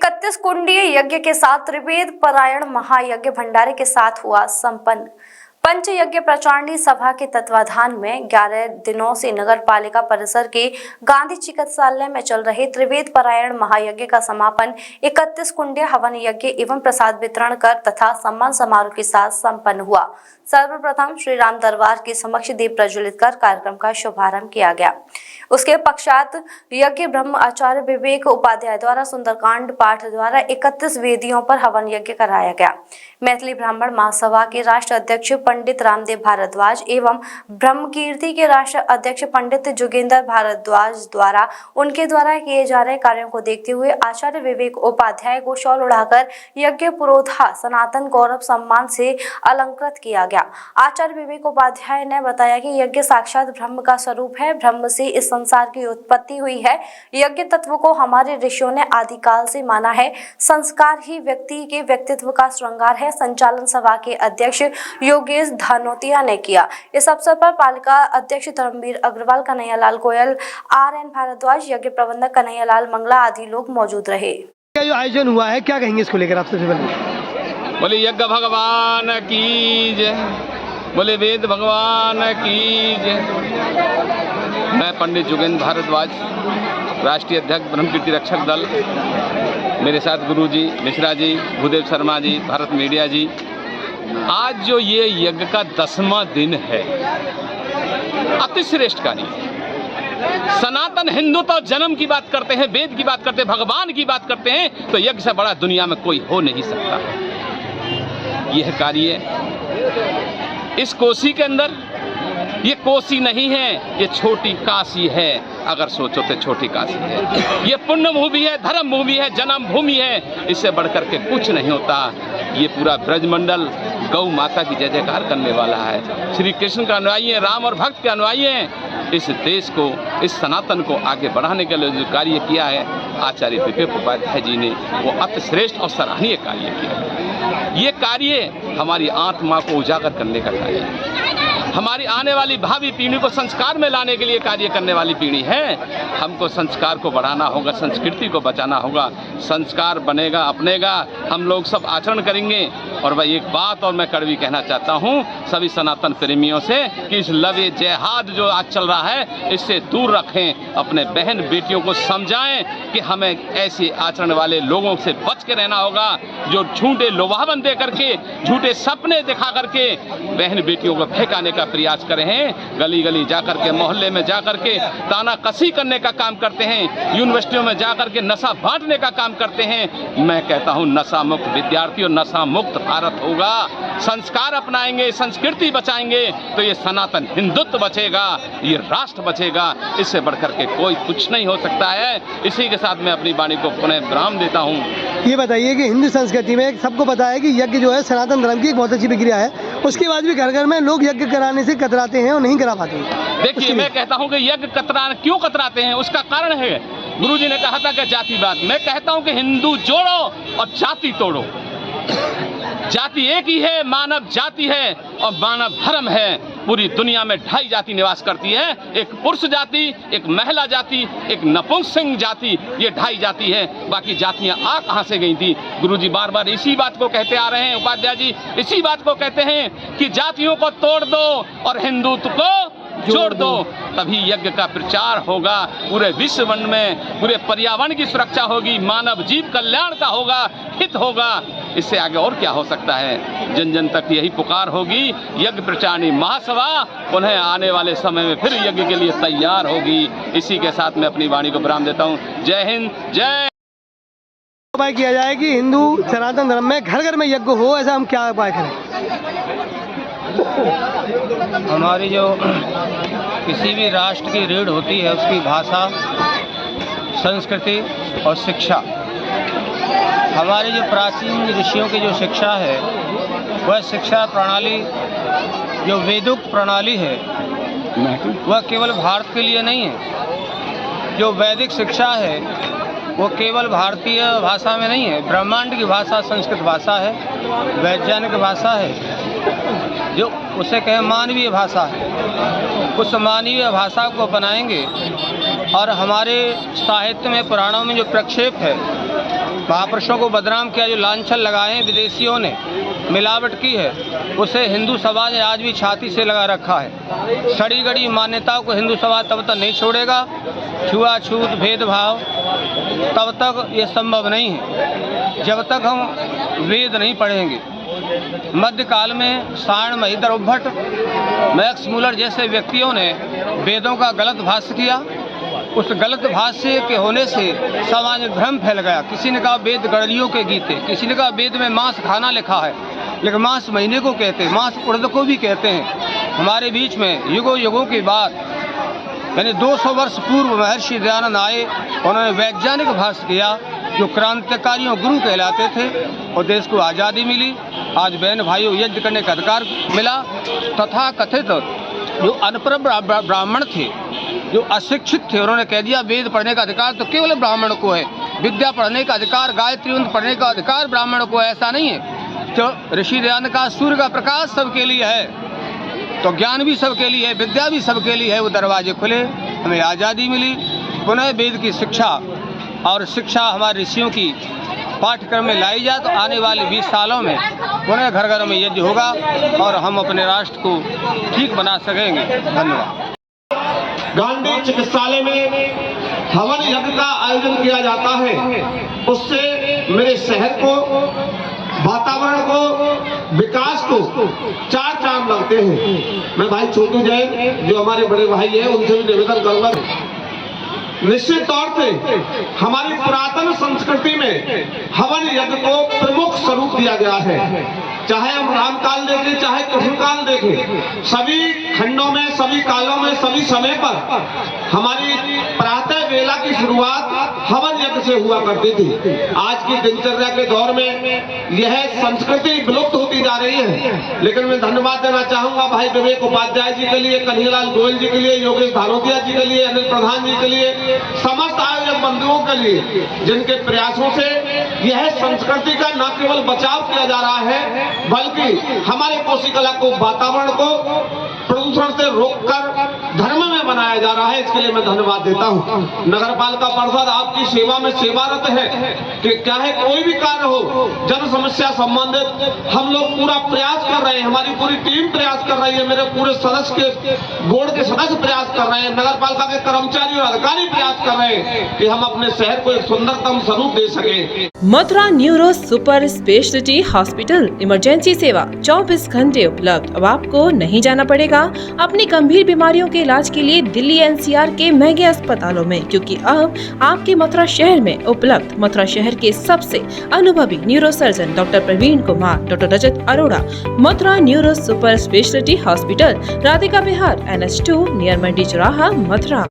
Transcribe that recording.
31 कुंडीय यज्ञ के साथ त्रिवेद पारायण महायज्ञ भंडारे के साथ हुआ संपन्न। पंच यज्ञ प्रचारणी सभा के तत्वाधान में 11 दिनों से नगर पालिका परिसर के गांधी चिकित्सालय में चल रहे त्रिवेद पारायण महायज्ञ का समापन 31 कुंडीय हवन यज्ञ एवं प्रसाद वितरण कर तथा सम्मान समारोह के साथ संपन्न हुआ। सर्वप्रथम श्री राम दरबार के समक्ष दीप प्रज्वलित कर कार्यक्रम का शुभारंभ किया गया। उसके पश्चात यज्ञ ब्रह्म आचार्य विवेक उपाध्याय द्वारा सुंदरकांड पाठ द्वारा 31 वेदियों पर हवन यज्ञ कराया गया। मैथिली ब्राह्मण महासभा के राष्ट्र अध्यक्ष पंडित रामदेव भारद्वाज एवं ब्रह्म कीर्ति के राष्ट्र अध्यक्ष पंडित जोगेंद्र भारद्वाज द्वारा उनके द्वारा किए जा रहे कार्यों को देखते हुए आचार्य विवेक उपाध्याय को शॉल उड़ाकर यज्ञ पुरोधा सनातन गौरव सम्मान से अलंकृत किया गया। आचार्य विवेक उपाध्याय ने बताया कि यज्ञ साक्षात ब्रह्म का स्वरूप है। ब्रह्म से इस संसार की उत्पत्ति हुई है। यज्ञ तत्व को हमारे ऋषियों ने आदिकाल से माना है। संस्कार ही व्यक्ति के व्यक्तित्व का श्रृंगार है। संचालन सभा के अध्यक्ष योगेश धानोतिया ने किया। इस अवसर पर पालिका अध्यक्ष धर्मवीर अग्रवाल, कन्हैयालाल गोयल, RN भारद्वाज, यज्ञ प्रबंधक कन्हैयालाल मंगला आदि लोग मौजूद रहे। जो आयोजन हुआ है, क्या कहेंगे इसको लेकर आप सबसे पहले? बोले यज्ञ भगवान की जय, बोले वेद भगवान की जय। मैं पंडित जोगेंद्र भारद्वाज, राष्ट्रीय अध्यक्ष ब्रह्म कीर्ति रक्षक दल, मेरे साथ गुरु जी, मिश्रा जी, भूदेव शर्मा जी, भारत मीडिया जी। आज जो ये यज्ञ का 10वां दिन है, अति श्रेष्ठ कार्य है। सनातन हिंदुत्व और जन्म की बात करते हैं, वेद की बात करते हैं, भगवान की बात करते हैं, तो यज्ञ से बड़ा दुनिया में कोई हो नहीं सकता। यह कार्य इस कोसी के अंदर, ये कोसी नहीं है, ये छोटी काशी है। अगर सोचो तो छोटी काशी है। ये पुण्य भूमि है, धर्म भूमि है, जन्म भूमि है। इससे बढ़कर के कुछ नहीं होता। ये पूरा ब्रजमंडल गौ माता की जय जयकार करने वाला है। श्री कृष्ण का अनुयायी है, राम और भक्त के अनुयायी हैं। इस देश को, इस सनातन को आगे बढ़ाने के लिए जो कार्य किया है आचार्य विवेक उपाध्याय जी ने, वो अति श्रेष्ठ और सराहनीय कार्य किया। ये कार्य हमारी आत्मा को उजागर करने का कार्य है। हमारी आने वाली भावी पीढ़ी को संस्कार में लाने के लिए कार्य करने वाली पीढ़ी है। हमको संस्कार को बढ़ाना होगा, संस्कृति को बचाना होगा। संस्कार बनेगा, अपनेगा, हम लोग सब आचरण करेंगे। और भाई एक बात और मैं कड़वी कहना चाहता हूँ सभी सनातन प्रेमियों से कि इस लवे जेहाद जो आज चल रहा है, इससे दूर रखें। अपने बहन बेटियों को समझाएं कि हमें ऐसे आचरण वाले लोगों से बच के रहना होगा, जो झूठे लोभावन दे करके, झूठे सपने दिखा करके बहन बेटियों को फेंकाने का प्रयास कर रहे हैं। गली गली जाकर के, मोहल्ले में जाकर के ताना कसी करने का काम करते हैं। यूनिवर्सिटियों में जाकर के नशा बांटने का काम करते हैं। मैं कहता हूं नशा मुक्त विद्यार्थी और नशा मुक्त भारत होगा। संस्कार अपनाएंगे, संस्कृति बचाएंगे तो ये सनातन हिंदुत्व बचेगा, ये राष्ट्र बचेगा। इससे बढ़कर के कोई कुछ नहीं हो सकता है। इसी के साथ मैं अपनी वाणी को पुनः विराम देता हूँ। ये बताइए कि हिंदू संस्कृति में सबको पता है कि यज्ञ जो है सनातन धर्म की एक बहुत अच्छी प्रक्रिया है। उसके बाद भी घर घर में लोग यज्ञ कराने से कतराते हैं और नहीं करा पाते। देखिए, मैं कहता हूं कि यज्ञ क्यों कतराते हैं, उसका कारण है गुरुजी ने कहा था कि जातिवाद। मैं कहता हूं कि हिंदू जोड़ो और जाति तोड़ो। जाति एक ही है, मानव जाति है और मानव धर्म है। पूरी दुनिया में 2.5 जाति निवास करती है, एक पुरुष जाति, एक महिला जाति, एक नपुंसक जाति। ये 2.5 जाति है। बाकी जातियां आ कहां से गई थी? गुरुजी बार बार इसी बात को कहते आ रहे हैं, उपाध्याय जी इसी बात को कहते हैं कि जातियों को तोड़ दो और हिंदुत्व को जोड़ दो, तभी यज्ञ का प्रचार होगा। पूरे विश्व में पूरे पर्यावरण की सुरक्षा होगी, मानव जीव कल्याण का होगा, हित होगा। इससे आगे और क्या हो सकता है? जन जन तक यही पुकार होगी। यज्ञ प्रचारणी महासभा उन्हें आने वाले समय में फिर यज्ञ के लिए तैयार होगी। इसी के साथ मैं अपनी वाणी को विराम देता हूँ। जय हिंद, जय। उपाय किया जाए कि हिंदू सनातन धर्म में घर घर में यज्ञ हो, ऐसा हम क्या उपाय करें? हमारी जो किसी भी राष्ट्र की रीढ़ होती है, उसकी भाषा, संस्कृति और शिक्षा। हमारे जो प्राचीन ऋषियों की जो शिक्षा है, वह शिक्षा प्रणाली जो वेदिक प्रणाली है, वह केवल भारत के लिए नहीं है। जो वैदिक शिक्षा है वो केवल भारतीय भाषा में नहीं है, ब्रह्मांड की भाषा संस्कृत भाषा है, वैज्ञानिक भाषा है, जो उसे कहें मानवीय भाषा है। उस मानवीय भाषा को अपनाएंगे और हमारे साहित्य में, पुराणों में जो प्रक्षेप है महापुरुषों को बदनाम किया, जो लांछन लगाए विदेशियों ने, मिलावट की है, उसे हिंदू समाज ने आज भी छाती से लगा रखा है। सड़ी गड़ी मान्यताओं को हिंदू समाज तब तक नहीं छोड़ेगा। छुआछूत भेदभाव तब तक ये संभव नहीं है जब तक हम वेद नहीं पढ़ेंगे। मध्यकाल में सायण महिधर उद्भट, मैक्स मूलर जैसे व्यक्तियों ने वेदों का गलत भाष्य किया। उस गलत भाष्य के होने से समाज में भ्रम फैल गया। किसी ने कहा वेद गणरियों के गीते, किसी ने कहा वेद में मांस खाना लिखा है, लेकिन मांस महीने को कहते हैं, मांस उड़द को भी कहते हैं। हमारे बीच में युगों युगों की बात, यानी 200 वर्ष पूर्व महर्षि दयानंद आए, उन्होंने वैज्ञानिक भाष्य किया, जो क्रांतिकारियों गुरु कहलाते थे, और देश को आज़ादी मिली। आज बहन भाइयों यज्ञ करने का अधिकार मिला। तथा कथित जो अनपढ़ ब्राह्मण थे, जो अशिक्षित थे, उन्होंने कह दिया वेद पढ़ने का अधिकार तो केवल ब्राह्मण को है, विद्या पढ़ने का अधिकार, गायत्री मंत्र पढ़ने का अधिकार ब्राह्मण को है। ऐसा नहीं है। तो ऋषि दयानंद का सूर्य का प्रकाश सबके लिए है, तो ज्ञान भी सबके लिए है, विद्या भी सबके लिए है। वो दरवाजे खुले, हमें आज़ादी मिली। पुनः वेद की शिक्षा और शिक्षा हमारे ऋषियों की पाठ्यक्रम में लाई जाए तो आने वाले 20 सालों में पुनः घर घर में यज्ञ होगा और हम अपने राष्ट्र को ठीक बना सकेंगे। धन्यवाद। गांधी चिकित्सालय में हवन यज्ञ का आयोजन किया जाता है। उससे मेरे शहर को, वातावरण को, विकास को 4 चांद लगते हैं। मैं भाई छोटू जैन जो हमारे बड़े भाई हैं, उनसे भी निवेदन करूंगा, निश्चित तौर से हमारी पुरातन संस्कृति में हवन यज्ञ को प्रमुख स्वरूप दिया गया है। चाहे हम रामकाल देखें, चाहे कृष्णकाल देखें, सभी खंडों में, सभी कालों में, सभी समय पर हमारी प्रातः वेला की शुरुआत हवन यज्ञ से हुआ करती थी। आज की दिनचर्या के दौर में यह संस्कृति विलुप्त होती जा रही है, लेकिन मैं धन्यवाद देना चाहूंगा भाई विवेक उपाध्याय जी के लिए, कन्हैयालाल गोयल जी के लिए, योगेश धानोतिया जी के लिए, अनिल प्रधान जी के लिए, समस्त आयोजक बंधुओं के लिए, जिनके प्रयासों से यह संस्कृति का न केवल बचाव किया जा रहा है, बल्कि हमारे कोसी कला को, वातावरण को प्रदूषण से रोककर धर्म में बनाया जा रहा है। इसके लिए मैं धन्यवाद देता हूँ। नगर पालिका परिषद आपकी सेवा में सेवारत है कि चाहे कोई भी कार्य हो, जन समस्या संबंधित हम लोग पूरा प्रयास कर रहे हैं, हमारी पूरी टीम प्रयास कर रही है, मेरे पूरे सदस्य के बोर्ड के सदस्य प्रयास कर रहे हैं, नगर पालिका के कर्मचारी और अधिकारी प्रयास कर रहे हैं कि हम अपने शहर को एक सुंदरतम स्वरूप दे सके। Mathura neuro super speciality hospital emergency सेवा 24 घंटे उपलब्ध। अब आपको नहीं जाना पड़ेगा अपनी गंभीर बीमारियों के इलाज के लिए दिल्ली एनसीआर के महंगे अस्पतालों में, क्योंकि अब आपके मथुरा शहर में उपलब्ध मथुरा शहर के सबसे अनुभवी neuro surgeon doctor Praveen Kumar, doctor Rajat Arora. Mathura neuro super speciality hospital, Radhika Vihar, NH2 near Mandi चौराहा, मथुरा।